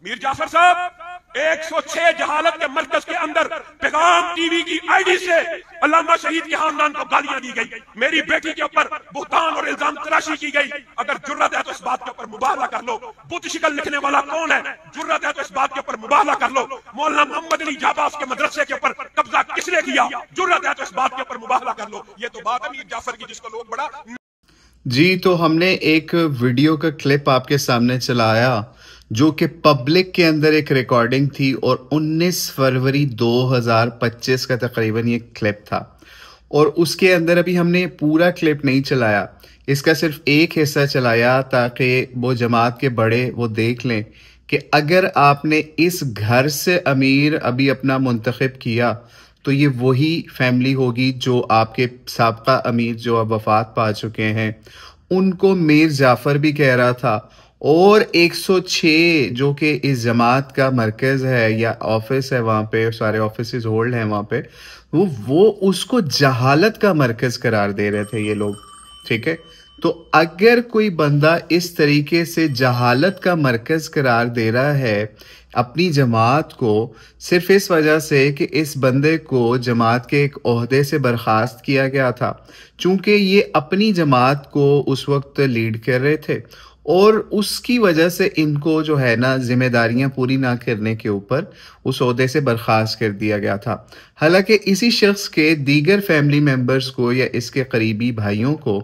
मीर जाफर साहब 106 जहालत के मरकज के अंदर पैगाम टीवी की आईडी से अल्लामा शहीद के खानदान को गालियां दी गई, मेरी बेटी के ऊपर बुहतान और इल्जाम तराशी की गई। अगर जुर्रत है तो इस बात के ऊपर मुबाहला कर लो। बुत शिकल लिखने वाला कौन है? जुर्रत है तो इस बात के ऊपर मुबाहला कर लो। मौलाना मोहम्मद अली जाबाज के मदरसे के ऊपर कब्जा किसने किया? जुर्रत है तो इस बात के ऊपर मुबाहला कर लो। ये तो बात है मीर जाफर की जिसको लोग बड़ा जी। तो हमने एक वीडियो का क्लिप आपके सामने चलाया जो कि पब्लिक के अंदर एक रिकॉर्डिंग थी और 19 फरवरी 2025 का तकरीबन ये क्लिप था। और उसके अंदर अभी हमने पूरा क्लिप नहीं चलाया, इसका सिर्फ एक हिस्सा चलाया ताकि वो जमात के बड़े वो देख लें कि अगर आपने इस घर से अमीर अभी अपना मुंतखब किया तो ये वही फैमिली होगी जो आपके साबका अमीर जो अब वफात पा चुके हैं उनको मीर जाफ़र भी कह रहा था। और 106 जो कि इस जमात का मरकज़ है या ऑफिस है, वहाँ पे सारे ऑफिस होल्ड हैं वहाँ पे, वो उसको जहालत का मरकज़ करार दे रहे थे ये लोग। ठीक है, तो अगर कोई बंदा इस तरीके से जहालत का मरकज़ करार दे रहा है अपनी जमात को सिर्फ इस वजह से कि इस बंदे को जमात के एक ओहदे से बर्खास्त किया गया था, चूँकि ये अपनी जमात को उस वक्त लीड कर रहे थे और उसकी वजह से इनको जो है ना जिम्मेदारियां पूरी ना करने के ऊपर उस ओहदे से बर्खास्त कर दिया गया था। हालांकि इसी शख्स के दीगर फैमिली मेंबर्स को या इसके करीबी भाइयों को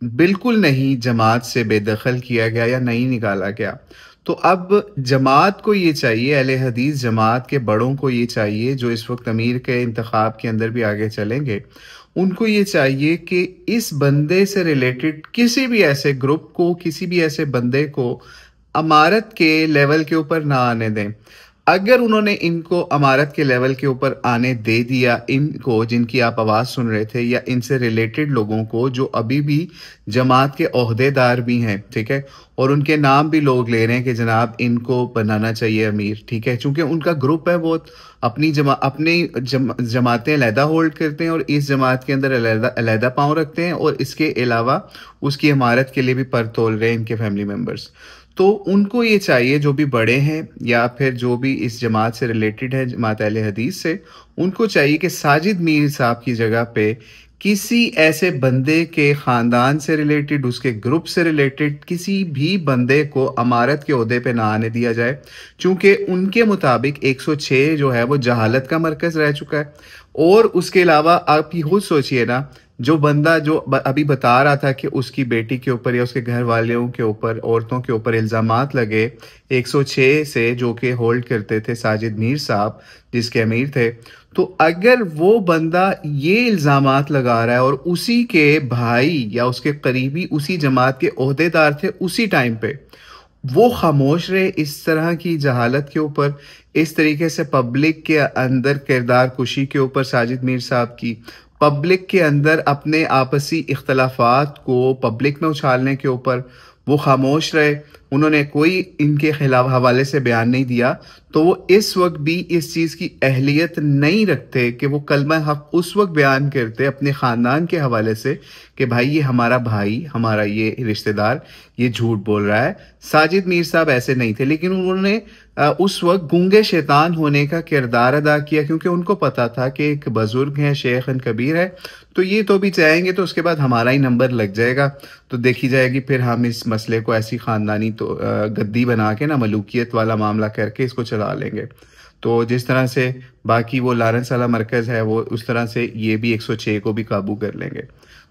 बिल्कुल नहीं जमात से बेदखल किया गया या नहीं निकाला गया। तो अब जमात को ये चाहिए, अहले हदीस जमात के बड़ों को ये चाहिए जो इस वक्त अमीर के इंतखाब के अंदर भी आगे चलेंगे, उनको ये चाहिए कि इस बंदे से रिलेटेड किसी भी ऐसे ग्रुप को, किसी भी ऐसे बंदे को अमारत के लेवल के ऊपर ना आने दें। अगर उन्होंने इनको अमारत के लेवल के ऊपर आने दे दिया, इनको जिनकी आप आवाज़ सुन रहे थे या इनसे रिलेटेड लोगों को जो अभी भी जमात के ओहदेदार भी हैं, ठीक है, और उनके नाम भी लोग ले रहे हैं कि जनाब इनको बनाना चाहिए अमीर, ठीक है, चूंकि उनका ग्रुप है, वो अपनी जमातें अलहदा होल्ड करते हैं और इस जमात के अंदर अलहदा पाँव रखते हैं और इसके अलावा उसकी इमारत के लिए भी पर तोल रहे हैं इनके फैमिली मेम्बर्स। तो उनको ये चाहिए, जो भी बड़े हैं या फिर जो भी इस जमात से रिलेटेड है, जमात अहले हदीस से, उनको चाहिए कि साजिद मीर साहब की जगह पे किसी ऐसे बंदे के ख़ानदान से रिलेटेड, उसके ग्रुप से रिलेटेड किसी भी बंदे को अमारत के ओहदे पे ना आने दिया जाए, क्योंकि उनके मुताबिक 106 जो है वो जहालत का मरकज़ रह चुका है। और उसके अलावा आप ही खुद सोचिए ना, जो बंदा जो अभी बता रहा था कि उसकी बेटी के ऊपर या उसके घर वालों के ऊपर, औरतों के ऊपर इल्ज़ामात लगे 106 से, जो कि होल्ड करते थे साजिद मीर साहब जिसके अमीर थे, तो अगर वो बंदा ये इल्ज़ामात लगा रहा है और उसी के भाई या उसके करीबी उसी जमात के ओहदेदार थे उसी टाइम पे, वो खामोश रहे इस तरह की जहालत के ऊपर, इस तरीके से पब्लिक के अंदर किरदार कुशी के ऊपर साजिद मीर साहब की, पब्लिक के अंदर अपने आपसी इख्तलाफात को पब्लिक में उछालने के ऊपर वो खामोश रहे, उन्होंने कोई इनके खिलाफ हवाले से बयान नहीं दिया, तो वो इस वक्त भी इस चीज़ की अहलियत नहीं रखते कि वो कलमा हक उस वक्त बयान करते अपने ख़ानदान के हवाले से कि भाई ये हमारा भाई, हमारा ये रिश्तेदार ये झूठ बोल रहा है। साजिद मीर साहब ऐसे नहीं थे, लेकिन उन्होंने उस वक्त गूंगे शैतान होने का किरदार अदा किया, क्योंकि उनको पता था कि एक बुजुर्ग है, शेख कबीर है, तो ये तो भी चाहेंगे तो उसके बाद हमारा ही नंबर लग जाएगा, तो देखी जाएगी फिर हम इस मसले को ऐसी ख़ानदानी तो गद्दी बना के ना मलूकियत वाला मामला करके इसको चला लेंगे। तो जिस तरह से बाकी वो लारेंस वाला मरकज़ है, वो उस तरह से ये भी 106 को भी काबू कर लेंगे।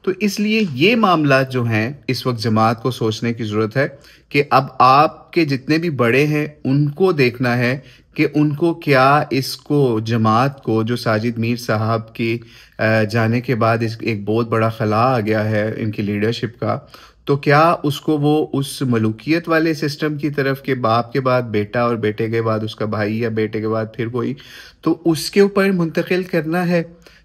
तो इसलिए ये मामला जो हैं इस वक्त जमात को सोचने की ज़रूरत है कि अब आपके जितने भी बड़े हैं उनको देखना है कि उनको क्या इसको जमात को, जो साजिद मीर साहब की जाने के बाद एक बहुत बड़ा खला आ गया है इनकी लीडरशिप का, तो क्या उसको वो उस मलूकियत वाले सिस्टम की तरफ के बाप के बाद बेटा और बेटे के बाद उसका भाई या बेटे के बाद फिर कोई, तो उसके ऊपर मुंतकिल करना है,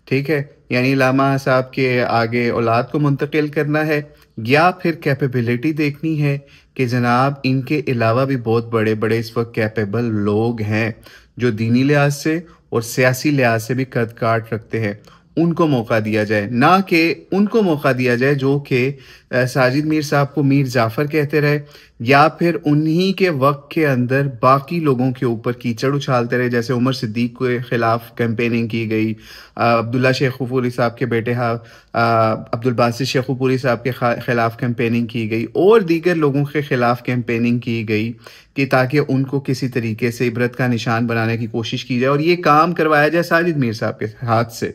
ठीक है, यानी लामा साहब के आगे औलाद को मुंतकिल करना है, या फिर कैपेबिलिटी देखनी है कि जनाब इनके अलावा भी बहुत बड़े बड़े इस वक्त कैपेबल लोग हैं जो दीनी लिहाज से और सियासी लिहाज से भी कद काट रखते हैं, उनको मौका दिया जाए, ना कि उनको मौका दिया जाए जो कि साजिद मीर साहब को मीर जाफ़र कहते रहे, या फिर उन्हीं के वक्त के अंदर बाकी लोगों के ऊपर कीचड़ उछालते रहे। जैसे उमर सिद्दीक के ख़िलाफ़ कैंपेनिंग की गई, अब्दुल्ला शेखुपुरी साहब के बेटे अब्दुल बासित शेखुपुरी साहब के ख़िलाफ़ कैंपेनिंग की गई, और दीगर लोगों के ख़िलाफ़ कैंपेनिंग की गई कि ताकि उनको किसी तरीके से इबरत का निशान बनाने की कोशिश की जाए और ये काम करवाया जाए साजिद मीर साहब के हाथ से।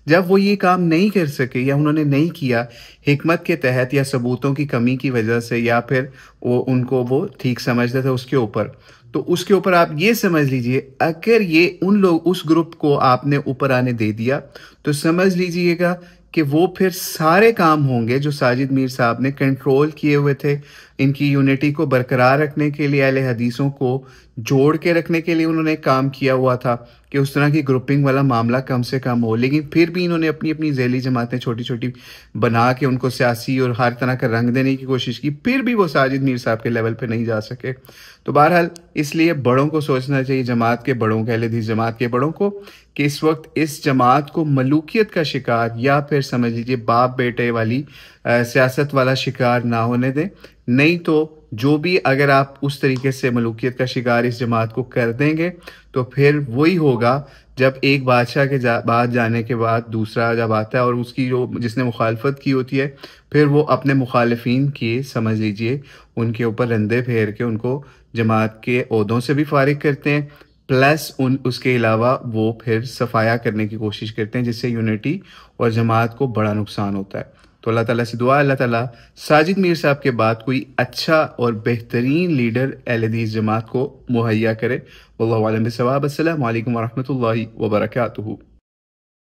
जब वो ये काम नहीं कर सके या उन्होंने नहीं किया हिकमत के तहत या सबूतों की कमी की वजह से, या फिर वो ठीक समझते थे उसके ऊपर, तो उसके ऊपर आप ये समझ लीजिए, अगर ये उस ग्रुप को आपने ऊपर आने दे दिया तो समझ लीजिएगा कि वो फिर सारे काम होंगे जो साजिद मीर साहब ने कंट्रोल किए हुए थे। इनकी यूनिटी को बरकरार रखने के लिए, अहले हदीसों को जोड़ के रखने के लिए उन्होंने काम किया हुआ था कि उस तरह की ग्रुपिंग वाला मामला कम से कम हो। लेकिन फिर भी इन्होंने अपनी अपनी झैली जमातें छोटी छोटी बना के उनको सियासी और हर तरह का रंग देने की कोशिश की, फिर भी वो साजिद मीर साहब के लेवल पे नहीं जा सके। तो बहरहाल इसलिए बड़ों को सोचना चाहिए, जमात के बड़ों को, अहले हदीस जमात के बड़ों को, कि इस वक्त इस जमात को मलूकियत का शिकार या फिर समझ लीजिए बाप बेटे वाली सियासत वाला शिकार ना होने दें। नहीं तो जो भी, अगर आप उस तरीके से मलूकियत का शिकार इस जमात को कर देंगे तो फिर वही होगा जब एक बादशाह के बाद जाने के बाद दूसरा जब आता है और उसकी जिसने मुखालफत की होती है, फिर वो अपने मुखालिफिन की समझ लीजिए उनके ऊपर रंदे फेर के उनको जमात के ओहदों से भी फारिग करते हैं, प्लस उसके अलावा वो फिर सफाया करने की कोशिश करते हैं, जिससे यूनिटी और जमात को बड़ा नुकसान होता है। तो अल्लाह ताला से दुआ, अल्लाह ताला साजिद मीर साहब के बाद कोई अच्छा और बेहतरीन लीडर अहले हदीस जमात को मुहैया करे। वल्लाहु आलम बिस्सवाब। अस्सलामु अलैकुम वरहमतुल्लाहि वबरकातुहू।